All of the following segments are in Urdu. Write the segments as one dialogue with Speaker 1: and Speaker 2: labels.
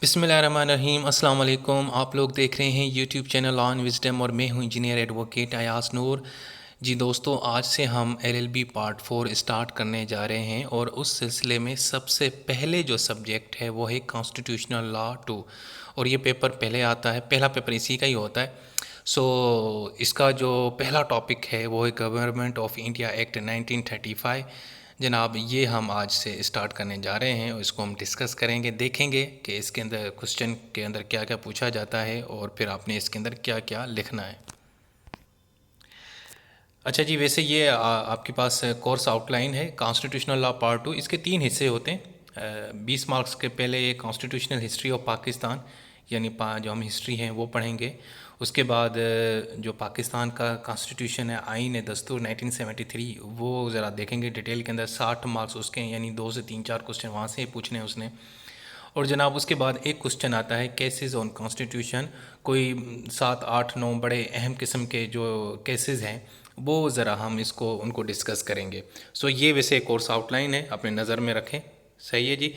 Speaker 1: بسم اللہ الرحمن الرحیم۔ السلام علیکم۔ آپ لوگ دیکھ رہے ہیں یوٹیوب چینل آن وزڈم اور میں ہوں انجینئر ایڈوکیٹ ایاز نور۔ جی دوستو، آج سے ہم LLB پارٹ 4 اسٹارٹ کرنے جا رہے ہیں اور اس سلسلے میں سب سے پہلے جو سبجیکٹ ہے وہ ہے کانسٹیٹیوشنل لا 2، اور یہ پیپر پہلے آتا ہے، پہلا پیپر اسی کا ہی ہوتا ہے۔ اس کا جو پہلا ٹاپک ہے وہ ہے گورنمنٹ آف انڈیا ایکٹ 1935۔ جناب یہ ہم آج سے اسٹارٹ کرنے جا رہے ہیں اور اس کو ہم ڈسکس کریں گے، دیکھیں گے کہ اس کے اندر کوسچن کے اندر کیا کیا پوچھا جاتا ہے اور پھر آپ نے اس کے اندر کیا کیا لکھنا ہے۔ اچھا جی، ویسے یہ آپ کے پاس کورس آؤٹ لائن ہے کانسٹیٹیوشنل لا پارٹ 2۔ اس کے 3 حصے ہوتے ہیں۔ 20 مارکس کے پہلے یہ کانسٹیٹیوشنل ہسٹری آف پاکستان، یعنی جو ہم ہسٹری ہیں وہ پڑھیں گے۔ اس کے بعد جو پاکستان کا کانسٹیٹیوشن ہے، آئین ہے، دستور 1973، وہ ذرا دیکھیں گے ڈیٹیل کے اندر۔ 60 مارکس اس کے ہیں، یعنی 2 سے 3-4 کوسچن وہاں سے پوچھنے اس نے۔ اور جناب اس کے بعد ایک کوسچن آتا ہے کیسز آن کانسٹیٹیوشن، کوئی 7 8 9 بڑے اہم قسم کے جو کیسز ہیں وہ ذرا ہم ان کو ڈسکس کریں گے۔ یہ ویسے کورس آؤٹ لائن ہے، اپنے نظر میں رکھیں، صحیح ہے جی۔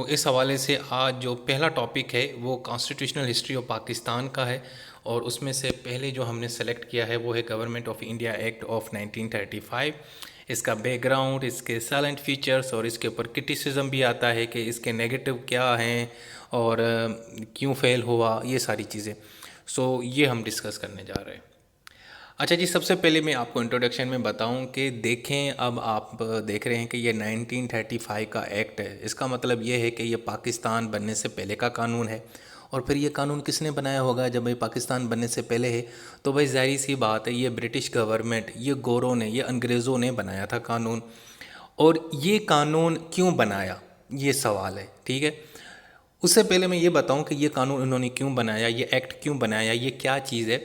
Speaker 1: اس حوالے سے آج جو پہلا ٹاپک ہے وہ کانسٹیٹیوشنل ہسٹری آف پاکستان کا ہے، اور اس میں سے پہلے جو ہم نے سلیکٹ کیا ہے وہ ہے government of India act of 1935۔ اس کا بیک گراؤنڈ، اس کے سائلنٹ فیچرز، اور اس کے اوپر کرٹیسزم بھی آتا ہے کہ اس کے نیگیٹو کیا ہیں اور کیوں فیل ہوا، یہ ساری چیزیں۔ یہ ہم ڈسکس کرنے جا رہے ہیں۔ اچھا جی، سب سے پہلے میں آپ کو انٹروڈکشن میں بتاؤں کہ دیکھیں، اب آپ دیکھ رہے ہیں کہ یہ 1935 کا ایکٹ ہے۔ اس کا مطلب یہ ہے کہ یہ پاکستان بننے سے پہلے کا قانون ہے، اور پھر یہ قانون کس نے بنایا ہوگا جب یہ پاکستان بننے سے پہلے ہے؟ تو بھائی ظاہری سی بات ہے، یہ برٹش گورنمنٹ، یہ گوروں نے، یہ انگریزوں نے بنایا تھا قانون۔ اور یہ قانون کیوں بنایا، یہ سوال ہے، ٹھیک ہے۔ اس سے پہلے میں یہ بتاؤں کہ یہ قانون انہوں نے کیوں بنایا، یہ ایکٹ کیوں بنایا، یہ کیا چیز ہے۔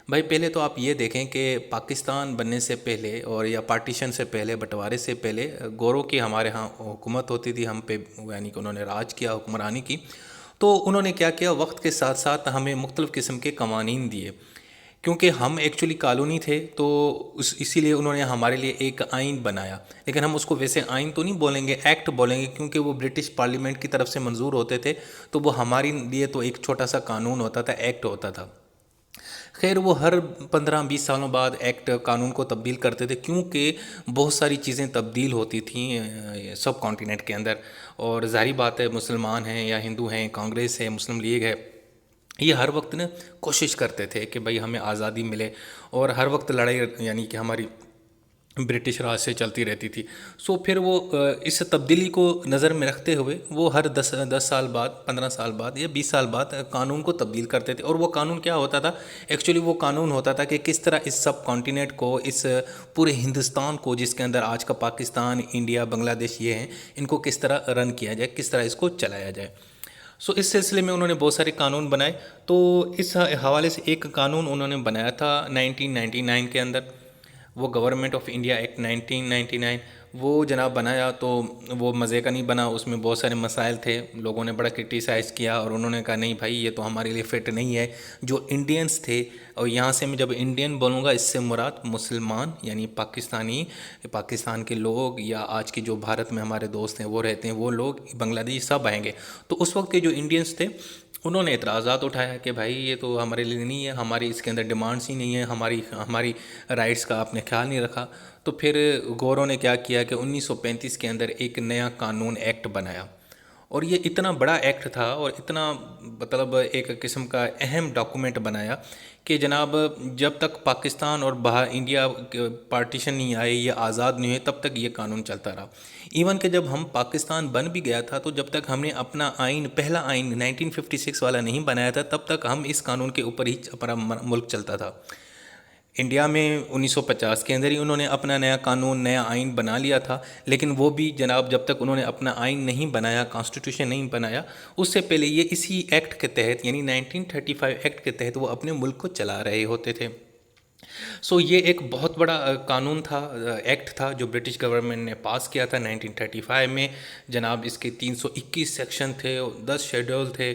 Speaker 1: بھائی پہلے تو آپ یہ دیکھیں کہ پاکستان بننے سے پہلے اور یا پارٹیشن سے پہلے، بٹوارے سے پہلے، گوروں کی ہمارے ہاں حکومت ہوتی تھی ہم پہ، یعنی کہ انہوں نے راج کیا، حکمرانی کی۔ تو انہوں نے کیا کیا، وقت کے ساتھ ساتھ ہمیں مختلف قسم کے قوانین دیے، کیونکہ ہم ایکچولی کالونی تھے، تو اسی لیے انہوں نے ہمارے لیے ایک آئین بنایا۔ لیکن ہم اس کو ویسے آئین تو نہیں بولیں گے، ایکٹ بولیں گے، کیونکہ وہ برٹش پارلیمنٹ کی طرف سے منظور ہوتے تھے، تو وہ ہمارے لیے تو ایک چھوٹا سا قانون ہوتا تھا، ایکٹ ہوتا تھا۔ خیر وہ ہر 15-20 سالوں بعد ایکٹ قانون کو تبدیل کرتے تھے، کیونکہ بہت ساری چیزیں تبدیل ہوتی تھیں سب کانٹیننٹ کے اندر۔ اور ظاہری بات ہے، مسلمان ہیں یا ہندو ہیں، کانگریس ہے، مسلم لیگ ہے، یہ ہر وقت نا کوشش کرتے تھے کہ بھئی ہمیں آزادی ملے، اور ہر وقت لڑائی یعنی کہ ہماری برٹش راج سے چلتی رہتی تھی۔ پھر وہ اس تبدیلی کو نظر میں رکھتے ہوئے وہ ہر 10 سال بعد، 15 سال بعد یا 20 سال بعد قانون کو تبدیل کرتے تھے۔ اور وہ قانون کیا ہوتا تھا؟ ایکچولی وہ قانون ہوتا تھا کہ کس طرح اس سب کانٹیننٹ کو، اس پورے ہندوستان کو، جس کے اندر آج کا پاکستان، انڈیا، بنگلہ دیش یہ ہیں، ان کو کس طرح رن کیا جائے، کس طرح اس کو چلایا جائے۔ اس سلسلے میں انہوں نے بہت سارے قانون بنائے۔ تو اس حوالے سے ایک قانون انہوں نے بنایا تھا 1999 کے اندر، وہ گورنمنٹ آف انڈیا ایکٹ 1999۔ وہ جناب بنایا تو وہ مزے کا نہیں بنا، اس میں بہت سارے مسائل تھے، لوگوں نے بڑا کرٹیسائز کیا، اور انہوں نے کہا نہیں بھائی یہ تو ہمارے لیے فٹ نہیں ہے۔ جو انڈینز تھے، اور یہاں سے میں جب انڈین بولوں گا اس سے مراد مسلمان، یعنی پاکستانی، پاکستان کے لوگ، یا آج کے جو بھارت میں ہمارے دوست ہیں وہ رہتے ہیں، وہ لوگ، بنگلہ دیش، سب آئیں گے۔ تو اس وقت کے جو انڈینز تھے انہوں نے اعتراضات اٹھایا کہ بھائی یہ تو ہمارے لیے نہیں ہے، ہماری اس کے اندر ڈیمانڈس ہی نہیں ہے، ہماری رائٹس کا آپ نے خیال نہیں رکھا۔ تو پھر گوروں نے کیا کیا کہ 1935 کے اندر ایک نیا قانون ایکٹ بنایا، اور یہ اتنا بڑا ایکٹ تھا اور اتنا مطلب ایک قسم کا اہم ڈاکومنٹ بنایا کہ جناب جب تک پاکستان اور باہر انڈیا پارٹیشن نہیں آئے، یہ آزاد نہیں ہوئے، تب تک یہ قانون چلتا رہا۔ ایون کہ جب ہم پاکستان بن بھی گیا تھا، تو جب تک ہم نے اپنا آئین، پہلا آئین 1956 والا نہیں بنایا تھا، تب تک ہم اس قانون کے اوپر ہی اپنا ملک چلتا تھا۔ انڈیا میں 1950 کے اندر ہی انہوں نے اپنا نیا قانون، نیا آئین بنا لیا تھا، لیکن وہ بھی جناب جب تک انہوں نے اپنا آئین نہیں بنایا، کانسٹیٹیوشن نہیں بنایا، اس سے پہلے یہ اسی ایکٹ کے تحت، یعنی 1935 ایکٹ کے تحت وہ اپنے ملک کو چلا رہے ہوتے تھے۔ یہ ایک بہت بڑا قانون تھا، ایکٹ تھا جو برٹش گورنمنٹ نے پاس کیا تھا 1935 میں جناب۔ اس کے 321 سیکشن تھے، 10 شیڈول تھے،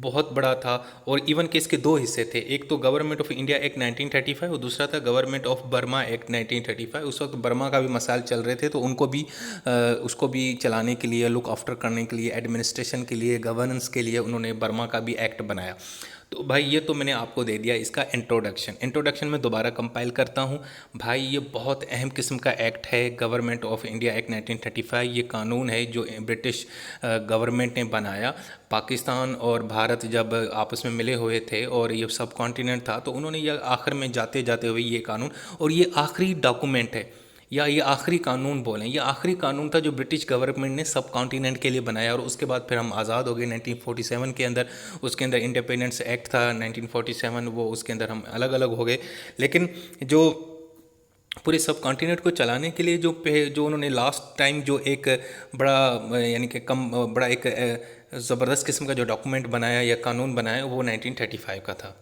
Speaker 1: بہت بڑا تھا۔ اور ایون کہ اس کے دو حصے تھے، ایک تو گورنمنٹ آف انڈیا ایکٹ 1935 اور دوسرا تھا گورنمنٹ آف برما ایکٹ 1935۔ اس وقت برما کا بھی مسائل چل رہے تھے، تو ان کو بھی اس کو بھی چلانے کے لیے، لک آفٹر کرنے کے لیے، ایڈمنسٹریشن کے لیے، گورننس کے لیے انہوں نے برما کا بھی ایکٹ بنایا۔ تو بھائی یہ تو میں نے آپ کو دے دیا اس کا انٹروڈکشن میں دوبارہ کمپائل کرتا ہوں۔ بھائی یہ بہت اہم قسم کا ایکٹ ہے، گورنمنٹ آف انڈیا ایکٹ 1935۔ یہ قانون ہے جو برٹش گورنمنٹ نے بنایا۔ پاکستان اور بھارت جب آپس میں ملے ہوئے تھے اور یہ سب کانٹیننٹ تھا، تو انہوں نے یہ آخر میں جاتے جاتے ہوئے یہ قانون، اور یہ آخری ڈاکومنٹ ہے یا یہ آخری قانون بولیں، یہ آخری قانون تھا جو برٹش گورنمنٹ نے سب کانٹیننٹ کے لیے بنایا، اور اس کے بعد پھر ہم آزاد ہو گئے 1947 کے اندر۔ اس کے اندر انڈیپینڈنس ایکٹ تھا 1947، وہ اس کے اندر ہم الگ الگ ہو گئے۔ لیکن جو پورے سب کانٹیننٹ کو چلانے کے لیے جو انہوں نے لاسٹ ٹائم جو ایک بڑا یعنی کہ بڑا ایک زبردست قسم کا جو ڈاکومنٹ بنایا یا قانون بنایا، وہ 1935 کا تھا۔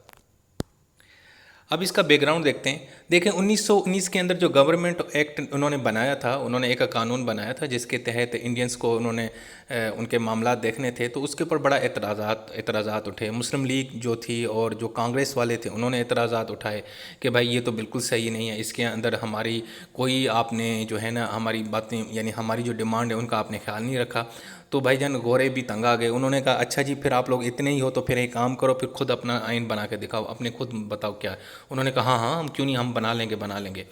Speaker 1: اب اس کا بیک گراؤنڈ دیکھتے ہیں۔ دیکھیں 1919 کے اندر جو گورنمنٹ ایکٹ انہوں نے بنایا تھا، انہوں نے ایک قانون بنایا تھا جس کے تحت انڈینس کو انہوں نے ان کے معاملات دیکھنے تھے، تو اس کے اوپر بڑا اعتراضات اٹھے۔ مسلم لیگ جو تھی اور جو کانگریس والے تھے، انہوں نے اعتراضات اٹھائے کہ بھائی یہ تو بالکل صحیح نہیں ہے، اس کے اندر ہماری کوئی آپ نے جو ہے نا ہماری باتیں یعنی ہماری جو ڈیمانڈ ہے ان کا آپ نے خیال نہیں رکھا۔ تو بھائی جان گورے بھی تنگ آ گئے، انہوں نے کہا اچھا جی پھر آپ لوگ اتنے ہی ہو تو پھر ایک کام کرو، پھر خود اپنا آئین بنا کے دکھاؤ، اپنے خود بتاؤ کیا ہے۔ انہوں نے کہا ہاں ہاں ہم کیوں نہیں، ہم بنا لیں گے۔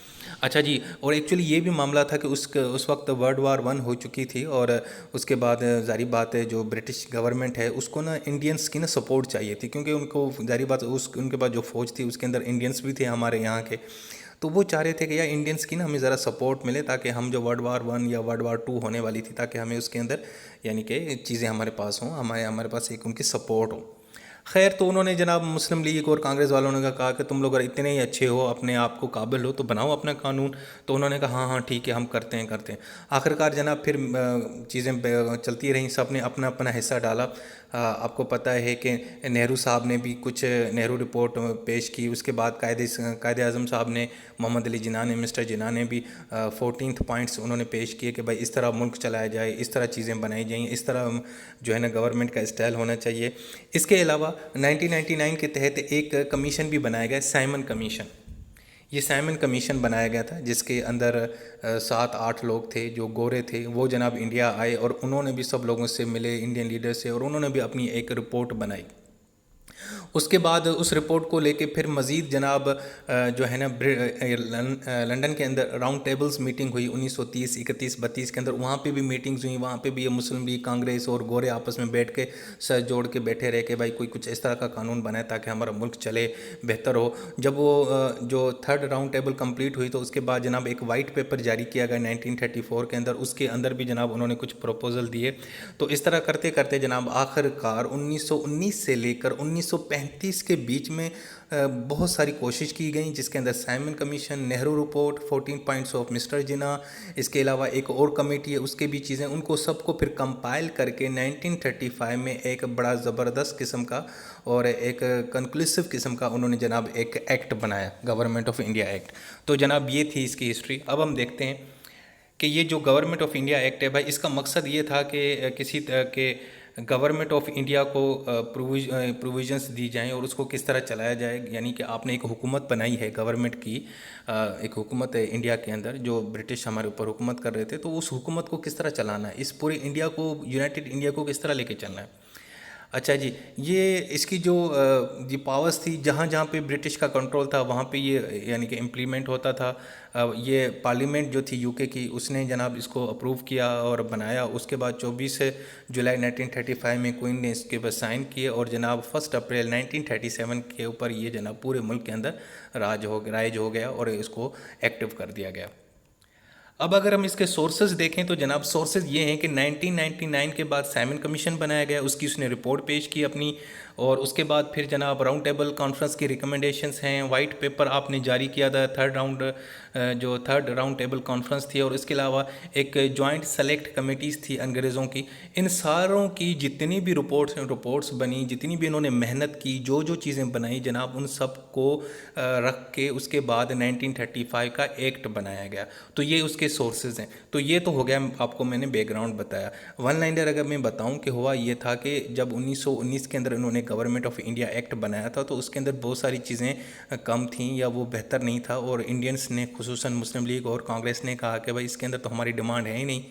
Speaker 1: اچھا جی، اور ایکچولی یہ بھی معاملہ تھا کہ اس وقت ورلڈ وار 1 ہو چکی تھی، اور اس کے بعد ظاہری بات ہے جو برٹش گورنمنٹ ہے اس کو نا انڈینس کی نا سپورٹ چاہیے تھی، کیونکہ ان کو ظاہری بات ان کے پاس جو فوج تھی اس کے اندر انڈینس بھی تھے ہمارے یہاں کے، تو وہ چاہ رہے تھے کہ یار انڈینس کی نا ہمیں ذرا سپورٹ ملے، تاکہ ہم جو ورلڈ وار 1 یا ورلڈ وار 2 ہونے والی تھی، تاکہ ہمیں اس کے اندر یعنی کہ چیزیں ہمارے پاس ہوں، ہمارے پاس ایک ان کی سپورٹ ہو۔ خیر تو انہوں نے جناب مسلم لیگ اور کانگریس والوں نے کہا کہ تم لوگ اگر اتنے ہی اچھے ہو، اپنے آپ کو قابل ہو، تو بناؤ اپنا قانون۔ تو انہوں نے کہا ہاں ہاں ٹھیک ہے ہم کرتے ہیں۔ آخرکار جناب پھر چیزیں چلتی رہیں، سب نے اپنا اپنا حصہ ڈالا۔ آپ کو پتہ ہے کہ نہرو صاحب نے بھی کچھ نہرو رپورٹ پیش کی، اس کے بعد قائد اعظم صاحب نے، محمد علی جناح نے، مسٹر جناح نے بھی 14 پوائنٹس انہوں نے پیش کیے کہ بھائی اس طرح ملک چلایا جائے، اس طرح چیزیں بنائی جائیں، اس طرح جو ہے نا گورنمنٹ کا اسٹائل ہونا چاہیے۔ اس کے علاوہ 1999 کے تحت ایک کمیشن بھی بنایا گیا، سائمن کمیشن۔ یہ سائمن کمیشن بنایا گیا تھا جس کے اندر 7-8 لوگ تھے جو گورے تھے، وہ جناب انڈیا آئے اور انہوں نے بھی سب لوگوں سے ملے، انڈین لیڈر سے، اور انہوں نے بھی اپنی ایک رپورٹ بنائی۔ اس کے بعد اس رپورٹ کو لے کے پھر مزید جناب جو ہے نا لنڈن کے اندر راؤنڈ ٹیبلز میٹنگ ہوئی 1930، 31، 32 کے اندر، وہاں پہ بھی میٹنگز ہوئیں، وہاں پہ بھی یہ مسلم لیگ، کانگریس اور گورے آپس میں بیٹھ کے سر جوڑ کے بیٹھے رہے کہ بھائی کوئی کچھ اس طرح کا قانون بنائے تاکہ ہمارا ملک چلے، بہتر ہو۔ جب وہ جو 3rd راؤنڈ ٹیبل کمپلیٹ ہوئی تو اس کے بعد جناب ایک وائٹ پیپر جاری کیا گیا 1934 کے اندر، اس کے اندر بھی جناب انہوں نے کچھ پروپوزل دیے۔ تو اس طرح کرتے کرتے جناب آخر کار 1919 سے لے کر 1935 کے بیچ میں بہت ساری کوشش کی گئیں، جس کے اندر Simon commission, Nehru report, 14 points of mister Jinnah, اس کے علاوہ ایک اور کمیٹی ہے اس کے بھی چیزیں، ان کو سب کو پھر کمپائل کر کے 1935 میں ایک بڑا زبردست قسم کا اور ایک کنکلوسیو قسم کا انہوں نے جناب ایک ایکٹ بنایا، گورنمنٹ آف انڈیا ایکٹ۔ تو جناب یہ تھی اس کی ہسٹری۔ اب ہم دیکھتے ہیں کہ یہ جو گورنمنٹ آف انڈیا ایکٹ ہے بھائی، اس کا مقصد یہ تھا کہ کسی طرح کے گورنمنٹ آف انڈیا کو پروویژنس دی جائیں اور اس کو کس طرح چلایا جائے، یعنی کہ آپ نے ایک حکومت بنائی ہے گورنمنٹ کی، ایک حکومت ہے انڈیا کے اندر جو برٹش ہمارے اوپر حکومت کر رہے تھے، تو اس حکومت کو کس طرح چلانا ہے، اس پورے انڈیا کو، یونائٹڈ انڈیا کو کس طرح لے کے چلنا ہے۔ اچھا جی، یہ اس کی جو پاورز تھی، جہاں جہاں پہ برٹش کا کنٹرول تھا وہاں پہ یہ یعنی کہ امپلیمنٹ ہوتا تھا۔ یہ پارلیمنٹ جو تھی UK کی، اس نے جناب اس کو اپروو کیا اور بنایا۔ اس کے بعد 24 جولائی 1935 میں کوئن نے اس کے اوپر سائن کیے، اور جناب 1 اپریل 1937 کے اوپر یہ جناب پورے ملک کے اندر رائج ہو گیا اور اس کو ایکٹیو کر دیا گیا۔ اب اگر ہم اس کے سورسز دیکھیں تو جناب سورسز یہ ہیں کہ 1999 کے بعد سائمن کمیشن بنایا گیا، اس کی اس نے رپورٹ پیش کی اپنی، اور اس کے بعد پھر جناب راؤنڈ ٹیبل کانفرنس کی ریکمنڈیشنز ہیں، وائٹ پیپر آپ نے جاری کیا تھا تھرڈ راؤنڈ ٹیبل کانفرنس تھی، اور اس کے علاوہ ایک جوائنٹ سلیکٹ کمیٹیز تھی انگریزوں کی. ان ساروں کی جتنی بھی رپورٹس بنی، جتنی بھی انہوں نے محنت کی، جو چیزیں بنائی جناب، ان سب کو رکھ کے اس کے بعد 1935 کا ایکٹ بنایا گیا. تو یہ اس کے سورسز ہیں. تو یہ تو ہو گیا، آپ کو میں نے بیک گراؤنڈ بتایا. ون لائنر اگر میں بتاؤں کہ ہوا یہ تھا کہ جب 1919 کے اندر انہوں نے گورنمنٹ آف انڈیا ایکٹ بنایا تھا تو اس کے اندر بہت ساری چیزیں کم تھیں یا وہ بہتر نہیں تھا، اور انڈینس نے خصوصاً مسلم لیگ اور کانگریس نے کہا کہ بھائی اس کے اندر تو ہماری ڈیمانڈ ہے ہی نہیں،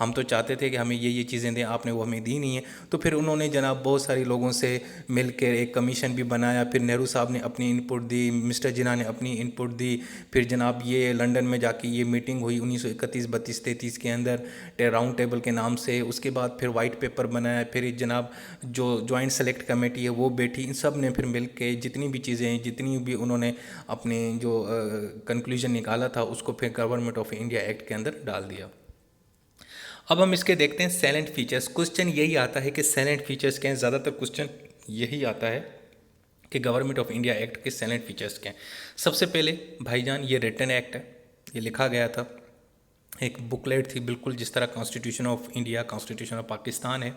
Speaker 1: ہم تو چاہتے تھے کہ ہمیں یہ چیزیں دیں، آپ نے وہ ہمیں دی نہیں ہیں. تو پھر انہوں نے جناب بہت ساری لوگوں سے مل کے ایک کمیشن بھی بنایا. پھر نہرو صاحب نے اپنی ان پٹ دی، مسٹر جناح نے اپنی ان پٹ دی. پھر جناب یہ لنڈن میں جا کے یہ میٹنگ ہوئی 1931 32 33 کے اندر راؤنڈ ٹیبل کے نام سے. اس کے بعد پھر وائٹ پیپر بنایا. پھر جناب جو جوائنٹ سلیکٹ کمیٹی ہے وہ بیٹھی، ان سب نے پھر مل کے جتنی بھی چیزیں ہیں، جتنی بھی انہوں نے اپنے جو کنکلوژن نکالا تھا اس کو پھر گورنمنٹ آف انڈیا ایکٹ کے اندر ڈال دیا. اب ہم اس کے دیکھتے ہیں سیلنٹ فیچرز. کوسچن یہی آتا ہے کہ سیلنٹ فیچرز کیا ہیں، زیادہ تر کوسچن یہی آتا ہے کہ گورنمنٹ آف انڈیا ایکٹ کے سیلنٹ فیچرز کیا ہیں. سب سے پہلے بھائی جان یہ ریٹن ایکٹ ہے، یہ لکھا گیا تھا، ایک بکلیٹ تھی بالکل جس طرح constitution of India, constitution of Pakistan ہے.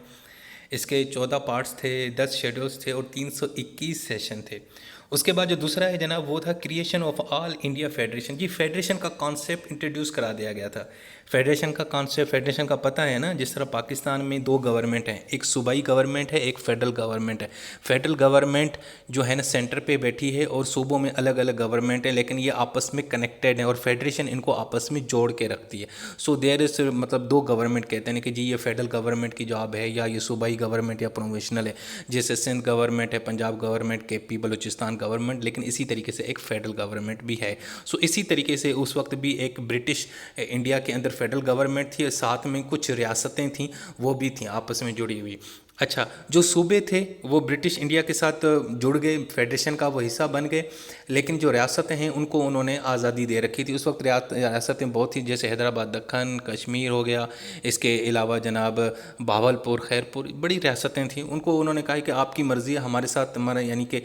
Speaker 1: اس کے 14 پارٹس تھے، 10 شیڈولز تھے اور 321 سیشن تھے. اس کے بعد جو دوسرا ہے جناب وہ تھا creation of all India federation. جی فیڈریشن کا کانسیپٹ انٹروڈیوس کرا دیا گیا تھا. فیڈریشن کا کانسیپٹ، فیڈریشن کا پتہ ہے نا، جس طرح پاکستان میں 2 گورنمنٹ ہیں، ایک صوبائی گورنمنٹ ہے، ایک فیڈرل گورنمنٹ ہے. فیڈرل گورنمنٹ جو ہے نا سینٹر پہ بیٹھی ہے اور صوبوں میں الگ الگ گورنمنٹ ہیں، لیکن یہ آپس میں کنیکٹڈ ہیں اور فیڈریشن ان کو آپس میں جوڑ کے رکھتی ہے. سو دیر از مطلب 2 گورنمنٹ کہتے ہیں کہ جی یہ فیڈرل گورنمنٹ کی جاب ہے یا یہ صوبائی گورنمنٹ یا پرووینشنل ہے، جیسے سندھ گورنمنٹ ہے، پنجاب گورنمنٹ، کے پی بلوچستان گورنمنٹ، لیکن اسی طریقے سے ایک فیڈرل گورنمنٹ بھی ہے. سو اسی طریقے سے اس وقت بھی ایک برٹش انڈیا کے اندر فیڈرل گورنمنٹ تھی، ساتھ میں کچھ ریاستیں تھیں وہ بھی تھیں آپس میں جڑی ہوئی. اچھا، جو صوبے تھے وہ برٹش انڈیا کے ساتھ جڑ گئے، فیڈریشن کا وہ حصہ بن گئے، لیکن جو ریاستیں ہیں ان کو انہوں نے آزادی دے رکھی تھی. اس وقت ریاستیں بہت تھیں، جیسے حیدرآباد دکن، کشمیر ہو گیا، اس کے علاوہ جناب بہاولپور، خیرپور، بڑی ریاستیں تھیں. ان کو انہوں نے کہا کہ آپ کی مرضی ہے، ہمارے ساتھ ہمارا یعنی کہ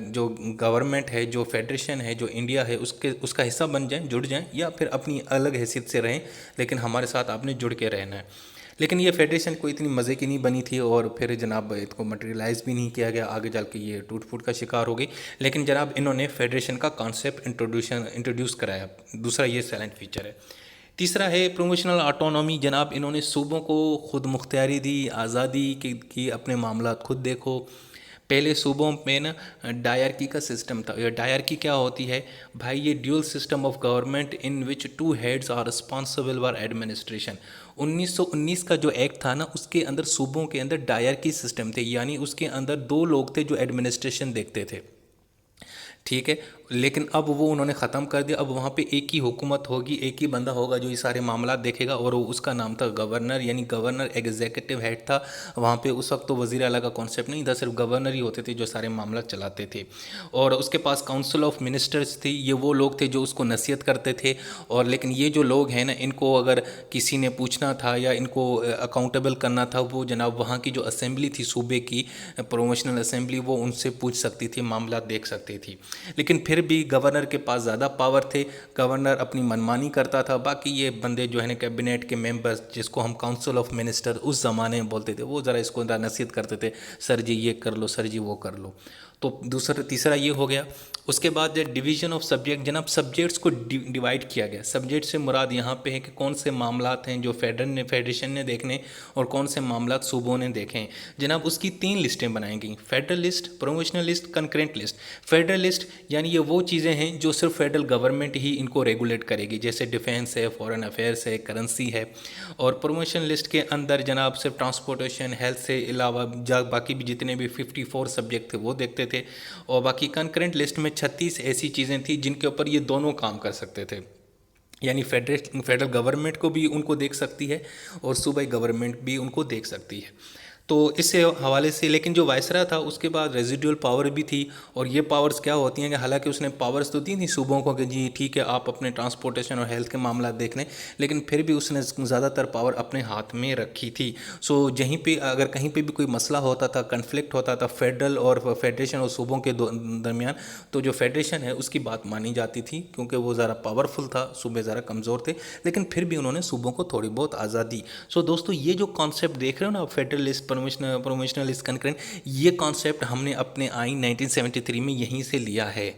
Speaker 1: جو گورنمنٹ ہے، جو فیڈریشن ہے، جو انڈیا ہے، اس کا حصہ بن جائیں، جڑ جائیں، یا پھر اپنی الگ حیثیت سے رہیں، لیکن ہمارے ساتھ آپ نے جڑ کے رہنا ہے. لیکن یہ فیڈریشن کوئی اتنی مزے کی نہیں بنی تھی اور پھر جناب اس کو مٹیریلائز بھی نہیں کیا گیا، آگے چل کے یہ ٹوٹ پھوٹ کا شکار ہو گئی. لیکن جناب انہوں نے فیڈریشن کا کانسیپٹ انٹروڈیوس کرایا. دوسرا یہ سائلنٹ فیچر ہے. تیسرا ہے پروموشنل آٹونومی. جناب انہوں نے صوبوں کو خود مختاری دی، آزادی کی اپنے معاملات خود دیکھو. پہلے صوبوں میں نا ڈائرکی کا سسٹم تھا. یہ ڈائرکی کیا ہوتی ہے بھائی؟ یہ dual system of government in which 2 heads are responsible for administration. 1919 کا جو ایکٹ تھا نا اس کے اندر صوبوں کے اندر ڈائرکی سسٹم تھے، یعنی اس کے اندر 2 لوگ تھے جو ایڈمنسٹریشن دیکھتے تھے. ٹھیک ہے، لیکن اب وہ انہوں نے ختم کر دیا. اب وہاں پہ ایک ہی حکومت ہوگی، ایک ہی بندہ ہوگا جو یہ سارے معاملات دیکھے گا، اور اس کا نام تھا گورنر. یعنی گورنر ایگزیکٹو ہیڈ تھا وہاں پہ. اس وقت تو وزیر اعلیٰ کا کانسیپٹ نہیں تھا، صرف گورنر ہی ہوتے تھے جو سارے معاملات چلاتے تھے. اور اس کے پاس کاؤنسل آف منسٹرز تھی. یہ وہ لوگ تھے جو اس کو نصیحت کرتے تھے. اور لیکن یہ جو لوگ ہیں نا، ان کو اگر کسی نے پوچھنا تھا یا ان کو اکاؤنٹیبل کرنا تھا، وہ جناب وہاں کی جو اسمبلی تھی صوبے کی، پروموشنل اسمبلی، وہ ان سے پوچھ سکتی تھی، معاملات دیکھ سکتی تھی. لیکن پھر بھی گورنر کے پاس زیادہ پاور تھے، گورنر اپنی منمانی کرتا تھا. باقی یہ بندے جو ہے نا کیبنیٹ کے ممبرز، جس کو ہم کاؤنسل آف منسٹر اس زمانے میں بولتے تھے، وہ ذرا اس کو نصیحت کرتے تھے، سر جی یہ کر لو، سر جی وہ کر لو. تو تیسرا یہ ہو گیا. اس کے بعد ڈویژن آف سبجیکٹ. جناب سبجیکٹس کو ڈیوائڈ کیا گیا. سبجیکٹ سے مراد یہاں پہ ہے کہ کون سے معاملات ہیں جو فیڈریشن نے دیکھنے اور کون سے معاملات صوبوں نے دیکھے ہیں. جناب اس کی 3 لسٹیں بنائی گئیں: federal list, provincial list, concurrent list. Federal list یعنی یہ وہ چیزیں ہیں جو صرف فیڈرل گورنمنٹ ہی ان کو ریگولیٹ کرے گی، جیسے ڈیفینس ہے، فورن افیئرس ہے، کرنسی ہے. اور پروموشن لسٹ کے اندر جناب صرف ٹرانسپورٹیشن، ہیلتھ سے علاوہ باقی بھی جتنے بھی 54 سبجیکٹ تھے وہ دیکھتے تھے. اور باقی کنکرنٹ لسٹ میں 36 ایسی چیزیں تھیں جن کے اوپر یہ دونوں کام کر سکتے تھے. یعنی فیڈرل گورنمنٹ کو بھی ان کو دیکھ سکتی ہے اور صوبائی گورنمنٹ بھی ان کو دیکھ سکتی ہے. تو اس سے حوالے سے لیکن جو وائسرا تھا اس کے بعد ریزیڈیول پاور بھی تھی، اور یہ پاورز کیا ہوتی ہیں کہ حالانکہ اس نے پاورز تو دی تھی صوبوں کو کہ جی ٹھیک ہے آپ اپنے ٹرانسپورٹیشن اور ہیلتھ کے معاملات دیکھ لیں، لیکن پھر بھی اس نے زیادہ تر پاور اپنے ہاتھ میں رکھی تھی۔ سو جہیں پہ اگر کہیں پہ بھی کوئی مسئلہ ہوتا تھا، کنفلکٹ ہوتا تھا فیڈرل اور فیڈریشن اور صوبوں کے درمیان، تو جو فیڈریشن ہے اس کی بات مانی جاتی تھی کیونکہ وہ ذرا پاورفل تھا، صوبے ذرا کمزور تھے، لیکن پھر بھی انہوں نے صوبوں کو تھوڑی بہت آزادی۔ سو دوستو یہ جو کانسیپٹ دیکھ رہے ہو نا فیڈرلسٹ پروموشنلسٹ کنکرنٹ، یہ کانسیپٹ ہم نے اپنے آئین 1973 میں یہیں سے لیا ہے۔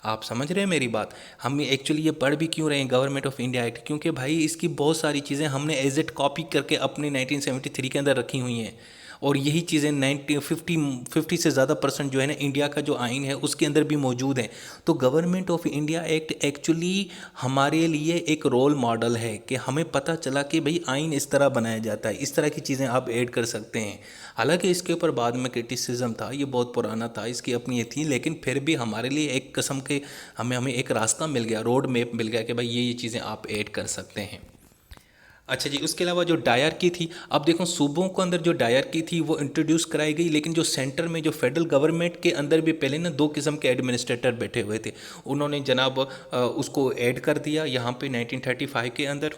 Speaker 1: آپ سمجھ رہے ہیں میری بات؟ ہم ایکچولی یہ پڑھ بھی کیوں رہے ہیں گورنمنٹ آف انڈیا ایکٹ، کیونکہ بھائی اس کی بہت ساری چیزیں ہم نے ایز اٹ کاپی کر کے اپنے 1973 کے اندر رکھی ہوئی ہیں، اور یہی چیزیں 50 سے زیادہ پرسنٹ جو ہے نا انڈیا کا جو آئین ہے اس کے اندر بھی موجود ہیں۔ تو government of India act actually ہمارے لیے ایک رول ماڈل ہے کہ ہمیں پتہ چلا کہ بھئی آئین اس طرح بنایا جاتا ہے، اس طرح کی چیزیں آپ ایڈ کر سکتے ہیں۔ حالانکہ اس کے اوپر بعد میں کرٹیسزم تھا، یہ بہت پرانا تھا، اس کی اپنی یہ تھی، لیکن پھر بھی ہمارے لیے ایک قسم کے ہمیں ایک راستہ مل گیا، روڈ میپ مل گیا کہ بھائی یہ چیزیں آپ ایڈ کر سکتے ہیں۔ اچھا جی، اس کے علاوہ جو ڈائر کی تھی، اب دیکھو صوبوں کے اندر جو ڈائر کی تھی وہ انٹروڈیوس کرائی گئی، لیکن جو سینٹر میں جو فیڈرل گورنمنٹ کے اندر بھی پہلے نا دو قسم کے ایڈمنسٹریٹر بیٹھے ہوئے تھے، انہوں نے جناب اس کو ایڈ کر دیا یہاں پہ 1935 کے اندر،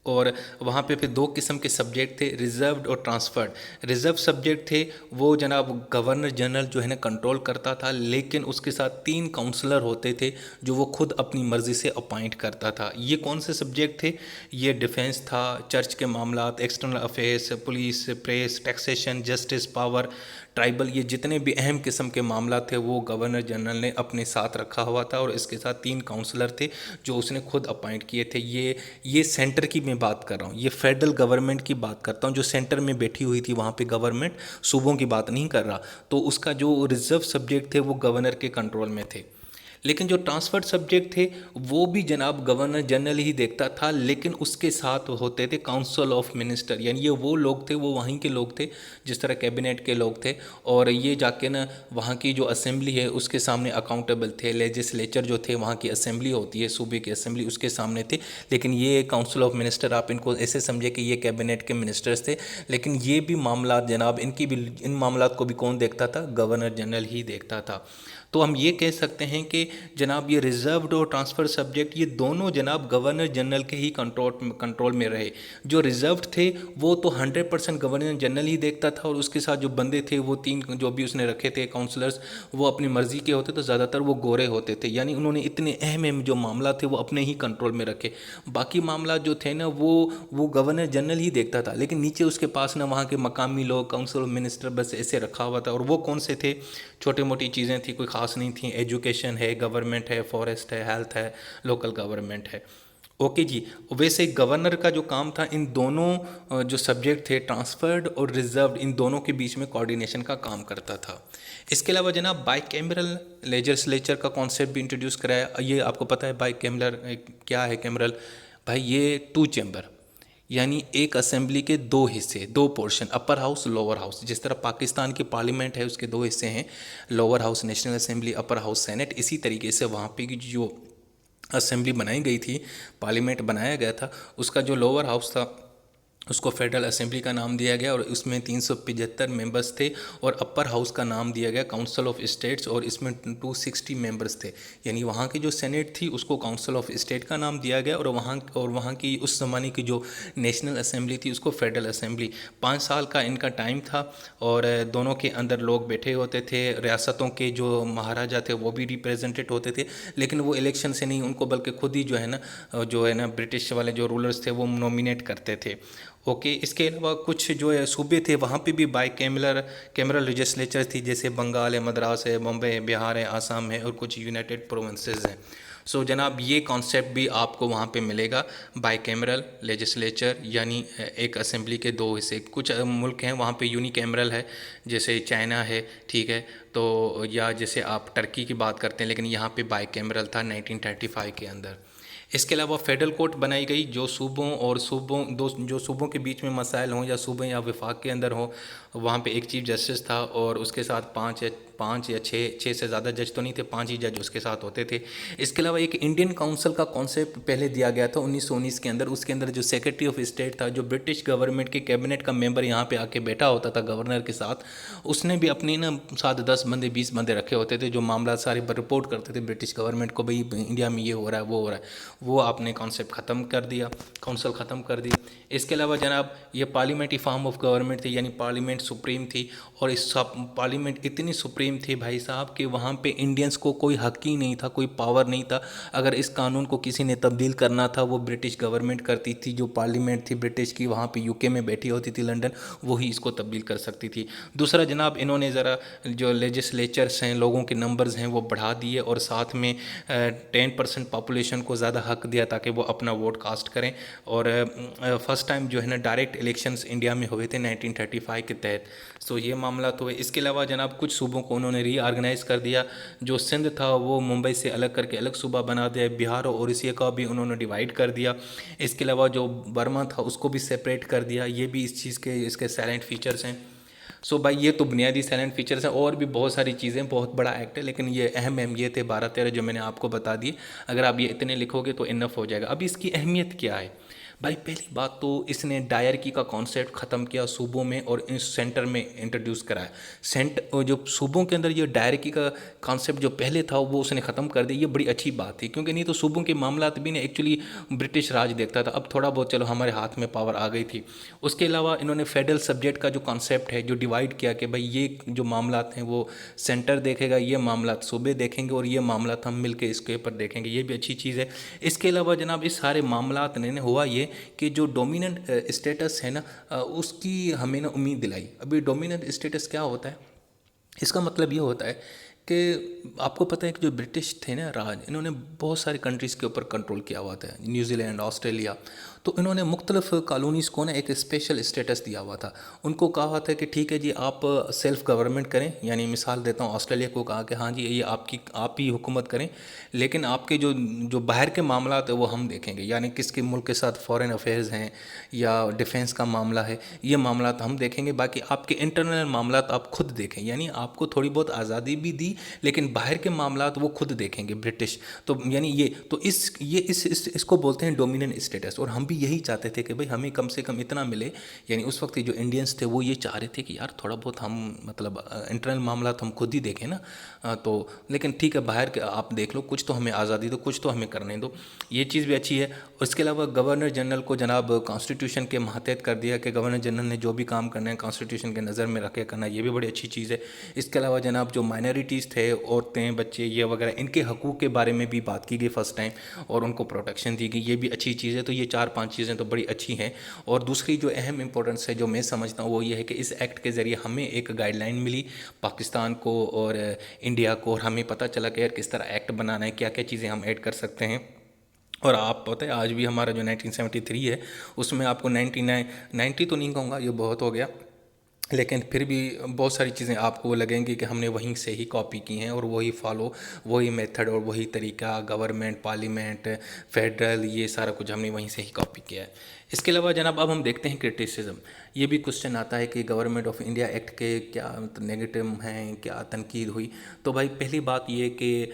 Speaker 1: اور وہاں پہ پھر دو قسم کے سبجیکٹ تھے، ریزروڈ اور ٹرانسفرڈ۔ ریزرو سبجیکٹ تھے وہ جناب گورنر جنرل جو ہے نا کنٹرول کرتا تھا، لیکن اس کے ساتھ 3 کاؤنسلر ہوتے تھے جو وہ خود اپنی مرضی سے اپائنٹ کرتا تھا۔ یہ کون سے سبجیکٹ تھے؟ یہ ڈیفنس تھا، چرچ کے معاملات، external affairs, police, press, taxation, justice, power, tribal, یہ جتنے بھی اہم قسم کے معاملات تھے وہ گورنر جنرل نے اپنے ساتھ رکھا ہوا تھا، اور اس کے ساتھ 3 کاؤنسلر تھے جو اس نے خود اپائنٹ کیے تھے۔ یہ سینٹر کی میں بات کر رہا ہوں، یہ فیڈرل گورنمنٹ کی بات کرتا ہوں جو سینٹر میں بیٹھی ہوئی تھی وہاں پہ گورنمنٹ، صوبوں کی بات نہیں کر رہا۔ تو اس کا جو ریزرو سبجیکٹ تھے وہ گورنر کے کنٹرول میں تھے، لیکن جو ٹرانسفرڈ سبجیکٹ تھے وہ بھی جناب گورنر جنرل ہی دیکھتا تھا، لیکن اس کے ساتھ ہوتے تھے کاؤنسل آف منسٹر، یعنی یہ وہ لوگ تھے، وہ وہیں کے لوگ تھے جس طرح کیبنٹ کے لوگ تھے، اور یہ جا کے نا وہاں کی جو اسمبلی ہے اس کے سامنے اکاؤنٹیبل تھے، لیجسلیچر جو تھے وہاں کی اسمبلی ہوتی ہے صوبے کی اسمبلی، اس کے سامنے تھے۔ لیکن یہ کاؤنسل آف منسٹر آپ ان کو ایسے سمجھے کہ یہ کیبنٹ کے منسٹرز تھے، لیکن یہ بھی معاملات جناب ان معاملات کو بھی کون دیکھتا تھا؟ گورنر جنرل ہی دیکھتا تھا۔ تو ہم یہ کہہ سکتے ہیں کہ جناب یہ ریزروڈ اور ٹرانسفر سبجیکٹ یہ دونوں جناب گورنر جنرل کے ہی کنٹرول میں رہے۔ جو ریزروڈ تھے وہ تو 100% گورنر جنرل ہی دیکھتا تھا، اور اس کے ساتھ جو بندے تھے وہ 3 جو بھی اس نے رکھے تھے کاؤنسلرز، وہ اپنی مرضی کے ہوتے تو زیادہ تر وہ گورے ہوتے تھے، یعنی انہوں نے اتنے اہم جو معاملات تھے وہ اپنے ہی کنٹرول میں رکھے۔ باقی معاملات جو تھے نا وہ گورنر جنرل ہی دیکھتا تھا، لیکن نیچے اس کے پاس نا وہاں کے مقامی لوگ کاؤنسل آف منسٹر بس ایسے رکھا ہوا تھا، اور وہ کون سے تھے؟ چھوٹے موٹی چیزیں تھیں، کوئی خاص نہیں تھیں، ایجوکیشن ہے، گورنمنٹ ہے، فارسٹ ہے، ہیلتھ ہے، لوکل گورنمنٹ ہے۔ اوکے جی، ویسے گورنر کا جو کام تھا ان دونوں جو سبجیکٹ تھے ٹرانسفرڈ اور ریزروڈ، ان دونوں کے بیچ میں کوارڈینیشن کا کام کرتا تھا۔ اس کے علاوہ جناب بائی کیمرل لیجسلیچر کا کانسیپٹ بھی انٹروڈیوس کرایا۔ یہ آپ کو پتہ ہے بائی کیمرل کیا ہے؟ کیمرل بھائی یہ 2 چیمبر، یعنی ایک اسمبلی کے 2 حصے، 2 portion, upper house lower house, جس طرح پاکستان کی پارلیمنٹ ہے اس کے 2 حصے ہیں، lower house national assembly, upper house senate, اسی طریقے سے وہاں پہ جو اسمبلی بنائی گئی تھی، پارلیمنٹ بنایا گیا تھا، اس کا جو لوور ہاؤس تھا اس کو فیڈرل اسمبلی کا نام دیا گیا، اور اس میں 375 ممبرز تھے، اور اپر ہاؤس کا نام دیا گیا کاؤنسل آف اسٹیٹس، اور اس میں 260 ممبرز تھے، یعنی وہاں کی جو سینٹ تھی اس کو کاؤنسل آف اسٹیٹ کا نام دیا گیا، اور وہاں کی اس زمانے کی جو نیشنل اسمبلی تھی اس کو فیڈرل اسمبلی۔ 5 سال کا ان کا ٹائم تھا، اور دونوں کے اندر لوگ بیٹھے ہوتے تھے، ریاستوں کے جو مہاراجا تھے وہ بھی ریپریزنٹیٹ ہوتے تھے، لیکن وہ الیکشن سے نہیں، ان کو بلکہ خود ہی جو ہے نا برٹش والے جو رولرز تھے وہ نومینیٹ کرتے تھے۔ اوکے، اس کے علاوہ کچھ جو ہے صوبے تھے وہاں پہ بھی بائی کیمرل لیجسلیچر تھی، جیسے بنگال ہے، مدراس ہے، بمبئی ہے، بہار ہے، آسام ہے، اور کچھ یونائٹڈ پروونسز ہیں۔ سو جناب یہ کانسیپٹ بھی آپ کو وہاں پہ ملے گا، بائی کیمرل لیجسلیچر، یعنی ایک اسمبلی کے 2 حصے۔ کچھ ملک ہیں وہاں پہ یونی کیمرل ہے، جیسے چائنا ہے، ٹھیک ہے، تو یا جیسے آپ ٹرکی کی بات کرتے ہیں، لیکن یہاں پہ بائی کیمرل تھا 1935 کے اندر۔ اس کے علاوہ فیڈرل کورٹ بنائی گئی جو صوبوں کے بیچ میں مسائل ہوں، یا صوبے یا وفاق کے اندر ہوں، وہاں پہ ایک چیف جسٹس تھا اور اس کے ساتھ پانچ یا چھ سے زیادہ جج تو نہیں تھے، 5 ہی جج اس کے ساتھ ہوتے تھے۔ اس کے علاوہ ایک انڈین کاؤنسل کا کانسیپٹ پہلے دیا گیا تھا 1919 کے اندر، اس کے اندر جو سیکرٹری آف اسٹیٹ تھا، جو برٹش گورنمنٹ کے کیبنٹ کا ممبر یہاں پہ آ کے بیٹھا ہوتا تھا گورنر کے ساتھ، اس نے بھی اپنے نا 7 10 بندے 20 بندے رکھے ہوتے تھے جو معاملات سارے رپورٹ کرتے تھے برٹش گورنمنٹ کو، بھئی انڈیا میں یہ ہو رہا ہے وہ ہو رہا ہے۔ وہ آپ نے کانسیپٹ ختم کر دیا، کاؤنسل ختم کر دی۔ اس کے علاوہ جناب یہ پارلیمنٹری فارم آف گورنمنٹ تھی، یعنی پارلیمنٹ سپریم تھی، اور اس پارلیمنٹ اتنی سپریم تھی بھائی صاحب کہ وہاں پہ انڈینس کو کوئی حق ہی نہیں تھا، کوئی پاور نہیں تھا۔ اگر اس قانون کو کسی نے تبدیل کرنا تھا وہ برٹش گورنمنٹ کرتی تھی، جو پارلیمنٹ تھی برٹش کی وہاں پہ UK میں بیٹھی ہوتی تھی لنڈن، وہی اس کو تبدیل کر سکتی تھی۔ دوسرا جناب انہوں نے ذرا جو لیجسلیچرس ہیں، لوگوں کے نمبرز ہیں وہ بڑھا دیے، اور ساتھ میں 10% پاپولیشن کو زیادہ حق دیا تاکہ وہ اپنا ووٹ کاسٹ کریں۔ اور فرسٹ ٹائم جو ہے نا ڈائریکٹ الیکشنز انڈیا میں ہوئے تھے 1935 کے تحت۔ سو یہ معاملات ہوئے۔ اس کے علاوہ جناب کچھ صوبوں کو انہوں نے ری آرگنائز کر دیا، جو سندھ تھا وہ ممبئی سے الگ کر کے الگ صوبہ بنا دیا، بہار اور اڑیسہ کا بھی انہوں نے ڈیوائیڈ کر دیا۔ اس کے علاوہ جو برما تھا اس کو بھی سپریٹ کر دیا۔ یہ بھی اس کے سائلنٹ فیچرز ہیں۔ سو بھائی یہ تو بنیادی سائلنٹ فیچرز ہیں، اور بھی بہت ساری چیزیں، بہت بڑا ایکٹ ہے، لیکن یہ اہم یہ تھے 12-13 جو میں نے آپ کو بتا دی۔ اگر آپ یہ اتنے لکھو گے تو انف ہو جائے گا۔ اب اس کی اہمیت کیا ہے بھائی؟ پہلی بات تو اس نے ڈائرکی کا کانسیپٹ ختم کیا صوبوں میں اور اس سینٹر میں انٹروڈیوس کرایا۔ جو صوبوں کے اندر یہ ڈائرکی کا کانسیپٹ جو پہلے تھا وہ اس نے ختم کر دیا۔ یہ بڑی اچھی بات تھی، کیونکہ نہیں تو صوبوں کے معاملات بھی نے ایکچولی برٹش راج دیکھتا تھا، اب تھوڑا بہت چلو ہمارے ہاتھ میں پاور آ گئی تھی۔ اس کے علاوہ انہوں نے فیڈرل سبجیکٹ کا جو کانسیپٹ ہے جو ڈیوائیڈ کیا کہ بھائی یہ جو معاملات ہیں وہ سینٹر دیکھے گا، یہ معاملات صوبے دیکھیں گے، اور یہ معاملات ہم مل کے اس کے اوپر دیکھیں گے۔ یہ بھی اچھی چیز ہے۔ اس کے علاوہ جناب اس سارے معاملات نے ہوا یہ کہ جو ڈومیننٹ اسٹیٹس ہے نا اس کی ہمیں نا امید دلائی۔ ابھی ڈومیننٹ اسٹیٹس کیا ہوتا ہے؟ اس کا مطلب یہ ہوتا ہے کہ آپ کو پتہ ہے کہ جو برٹش تھے نا راج، انہوں نے بہت ساری کنٹریز کے اوپر کنٹرول کیا ہوا تھا، نیوزی لینڈ، آسٹریلیا، تو انہوں نے مختلف کالونیز کو نا ایک اسپیشل اسٹیٹس دیا ہوا تھا۔ ان کو کہا ہوا تھا کہ ٹھیک ہے جی آپ سیلف گورنمنٹ کریں، یعنی مثال دیتا ہوں آسٹریلیا کو کہا کہ ہاں جی یہ آپ ہی حکومت کریں، لیکن آپ کے جو باہر کے معاملات ہیں وہ ہم دیکھیں گے، یعنی کس کے ملک کے ساتھ فارن افیئرز ہیں یا ڈیفنس کا معاملہ ہے، یہ معاملات ہم دیکھیں گے، باقی آپ کے انٹرنل معاملات آپ خود دیکھیں۔ یعنی آپ کو تھوڑی بہت آزادی بھی دی، لیکن باہر کے معاملات وہ خود دیکھیں گے برٹش۔ تو یعنی اس کو بولتے ہیں ڈومیننٹ اسٹیٹس، اور ہم بھی یہی چاہتے تھے کہ بھئی ہمیں کم سے کم اتنا ملے۔ یعنی اس وقت جو انڈینس تھے وہ یہ چاہ رہے تھے کہ یار تھوڑا بہت ہم مطلب انٹرنل معاملات ہم خود ہی دیکھیں نا، تو لیکن ٹھیک ہے باہر کے آپ دیکھ لو، کچھ تو ہمیں آزادی دو، کچھ تو ہمیں کرنے دو۔ یہ چیز بھی اچھی ہے۔ اس کے علاوہ گورنر جنرل کو جناب کانسٹیٹیوشن کے ماتحت کر دیا کہ گورنر جنرل نے جو بھی کام کرنا ہے کانسٹیٹیوشن کے نظر میں رکھ کے کرنا، یہ بھی بڑی اچھی چیز ہے۔ اس کے علاوہ جناب جو مائنورٹیز تھے، عورتیں، بچے، یہ وغیرہ، ان کے حقوق کے بارے میں بھی بات کی گئی فرسٹ ٹائم، اور ان کو پروٹیکشن دی گئی، یہ بھی اچھی چیز ہے۔ تو یہ 4-5 چیزیں تو بڑی اچھی ہیں۔ اور دوسری جو اہم امپورٹنس ہے جو میں سمجھتا ہوں وہ یہ ہے کہ اس ایکٹ کے ذریعے ہمیں ایک گائیڈ لائن ملی پاکستان کو اور انڈیا کو، اور ہمیں پتہ چلا کہ یار کس طرح ایکٹ بنانا ہے، کیا کیا چیزیں ہم ایڈ کر سکتے ہیں۔ اور آپ پتہ ہے آج بھی ہمارا جو 1973 ہے اس میں آپ کو 90 تو نہیں کہوں گا، یہ بہت ہو گیا، لیکن پھر بھی بہت ساری چیزیں آپ کو لگیں گی کہ ہم نے وہیں سے ہی کاپی کی ہیں، اور وہی وہی میتھڈ اور وہی طریقہ، گورنمنٹ، پارلیمنٹ، فیڈرل، یہ سارا کچھ ہم نے وہیں سے ہی کاپی کیا ہے۔ اس کے علاوہ جناب اب ہم دیکھتے ہیں کرٹیسزم۔ یہ بھی کوشچن آتا ہے کہ گورنمنٹ آف انڈیا ایکٹ کے کیا نیگیٹو ہیں، کیا تنقید ہوئی؟ تو بھائی پہلی بات یہ کہ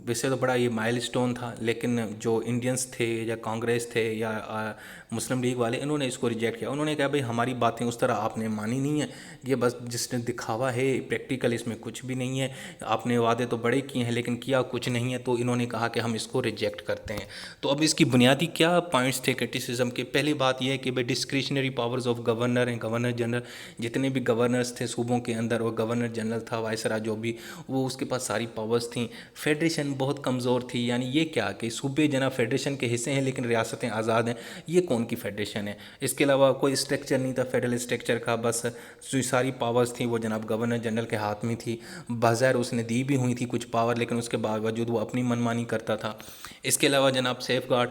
Speaker 1: ویسے تو بڑا یہ مائل سٹون تھا، لیکن جو انڈینس تھے یا کانگریس تھے یا مسلم لیگ والے، انہوں نے اس کو ریجیکٹ کیا۔ انہوں نے کہا بھائی ہماری باتیں اس طرح آپ نے مانی نہیں ہیں، یہ بس جس نے دکھاوا ہے، پریکٹیکل اس میں کچھ بھی نہیں ہے، آپ نے وعدے تو بڑے کیے ہیں لیکن کیا کچھ نہیں ہے، تو انہوں نے کہا کہ ہم اس کو ریجیکٹ کرتے ہیں۔ تو اب اس کی بنیادی کیا پوائنٹس تھے کرٹیسزم کے؟ پہلی بات یہ ہے کہ بھائی ڈسکریشنری پاورز آف گورنر ہیں، گورنر جنرل، جتنے بھی گورنرز تھے صوبوں کے اندر، اور گورنر جنرل تھا، وائسرا جو بھی، وہ اس کے پاس ساری پاورز تھیں۔ فیڈریشن بہت کمزور تھی، یعنی یہ کیا کہ صوبے جناب فیڈریشن کے حصے ہیں لیکن ریاستیں آزاد ہیں، یہ کون کی فیڈریشن ہے؟ اس کے علاوہ کوئی اسٹرکچر نہیں تھا فیڈرل اسٹرکچر کا، بس جو ساری پاورز تھیں وہ جناب گورنر جنرل کے ہاتھ میں تھی۔ بظاہر اس نے دی بھی ہوئی تھی کچھ پاور، لیکن اس کے باوجود وہ اپنی منمانی کرتا تھا۔ اس کے علاوہ جناب سیف گارڈ،